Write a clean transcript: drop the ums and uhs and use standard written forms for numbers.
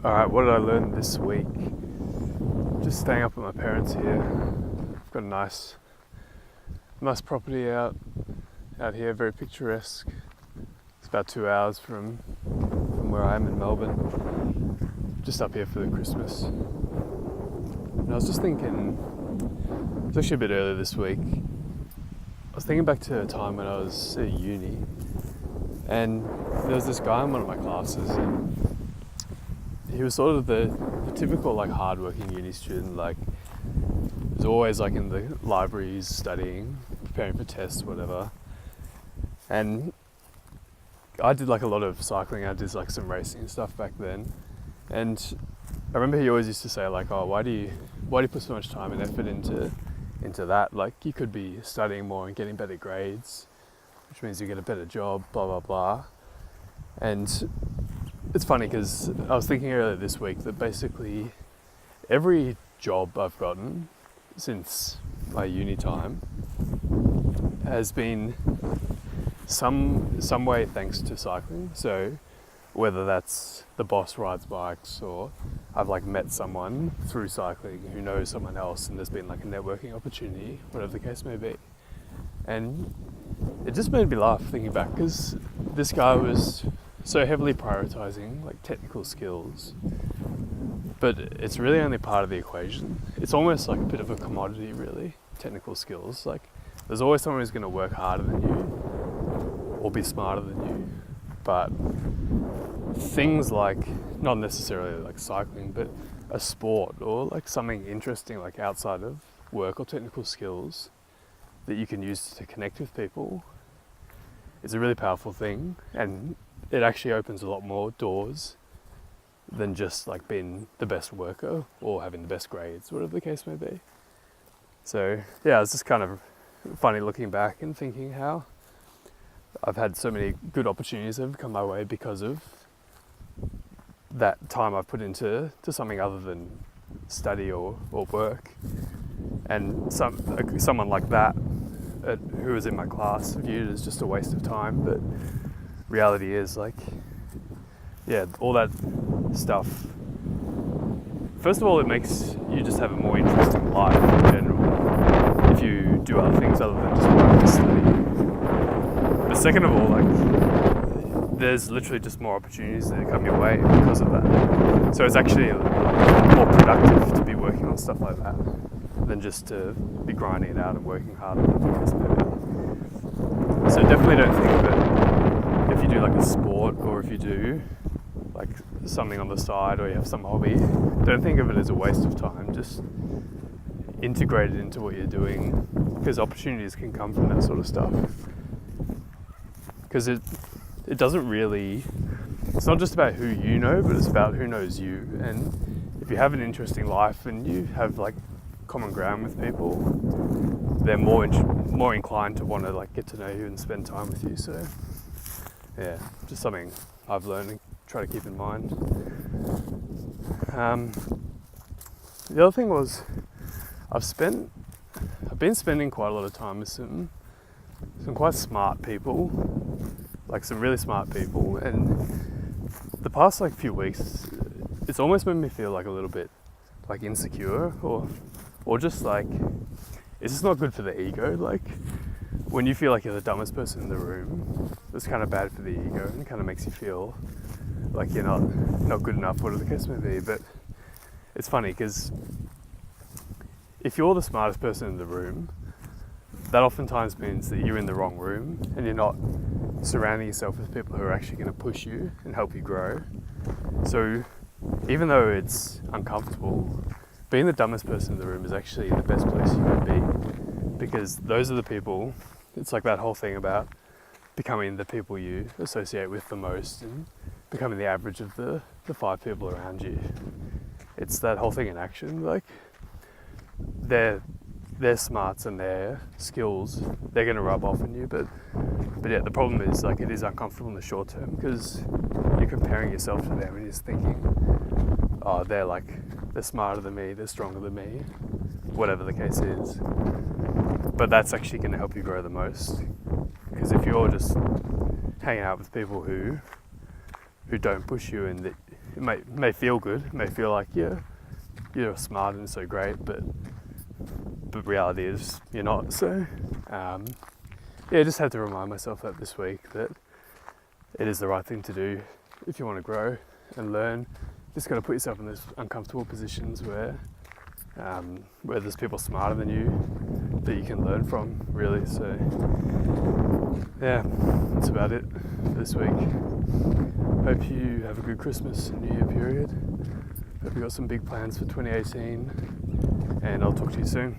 Alright, what did I learn this week? Just staying up with my parents here. I've got a nice property out here, very picturesque. It's about 2 hours from where I am in Melbourne. Just up here for the Christmas. And I was just thinking, it's actually a bit earlier this week. I was thinking back to a time when I was at uni, and there was this guy in one of my classes, and he was sort of the typical like hard-working uni student. Like, he was always like in the libraries studying, preparing for tests, whatever. And I did like a lot of cycling. I did like some racing and stuff back then. And I remember he always used to say like, "Oh, why do you put so much time and effort into that? Like, you could be studying more and getting better grades, which means you get a better job, blah blah blah." And it's funny because I was thinking earlier this week that basically every job I've gotten since my uni time has been some way thanks to cycling. So whether that's the boss rides bikes, or I've like met someone through cycling who knows someone else, and there's been like a networking opportunity, whatever the case may be. And it just made me laugh thinking back, because this guy was so heavily prioritizing like technical skills, but it's really only part of the equation. It's almost like a bit of a commodity, really, technical skills. Like, there's always someone who's going to work harder than you or be smarter than you. But things like, not necessarily like cycling, but a sport or like something interesting like outside of work or technical skills that you can use to connect with people, is a really powerful thing. And it actually opens a lot more doors than just like being the best worker or having the best grades, whatever the case may be. So yeah, it's just kind of funny looking back and thinking how I've had so many good opportunities that have come my way because of that time I've put into something other than study or work. And someone like that who was in my class viewed it as just a waste of time, but reality is like, yeah, all that stuff, first of all, it makes you just have a more interesting life in general if you do other things other than just work and study. But second of all, like, there's literally just more opportunities that come your way because of that. So it's actually more productive to be working on stuff like that than just to be grinding it out and working hard on it. So definitely don't think that if you do like a sport, or if you do like something on the side, or you have some hobby, don't think of it as a waste of time. Just integrate it into what you're doing, because opportunities can come from that sort of stuff. Because it doesn't really, it's not just about who you know, but it's about who knows you. And if you have an interesting life and you have like common ground with people, they're more inclined to want to like get to know you and spend time with you. So yeah, just something I've learned and try to keep in mind. The other thing was, I've been spending quite a lot of time with some quite smart people, like some really smart people, and the past like few weeks, it's almost made me feel like a little bit like insecure, or just like, it's just not good for the ego. Like, when you feel like you're the dumbest person in the room, it's kind of bad for the ego, and it kind of makes you feel like you're not good enough, whatever the case may be. But it's funny, because if you're the smartest person in the room, that oftentimes means that you're in the wrong room and you're not surrounding yourself with people who are actually going to push you and help you grow. So even though it's uncomfortable, being the dumbest person in the room is actually the best place you can be, because those are the people, it's like that whole thing about becoming the people you associate with the most and becoming the average of the 5 people around you. It's that whole thing in action. Like, their smarts and their skills, they're going to rub off on you, but yeah, the problem is like, it is uncomfortable in the short term, because you're comparing yourself to them and you're just thinking, oh, they're smarter than me, they're stronger than me, whatever the case is. But that's actually going to help you grow the most, because if you're just hanging out with people who don't push you and that it may feel good, it may feel like you're smart and so great, but reality is you're not. So I just had to remind myself that this week, that it is the right thing to do if you want to grow and learn. Just got to put yourself in those uncomfortable positions where there's people smarter than you that you can learn from, really. So yeah, that's about it for this week. Hope you have a good Christmas and New Year period. Hope you got some big plans for 2018, and I'll talk to you soon.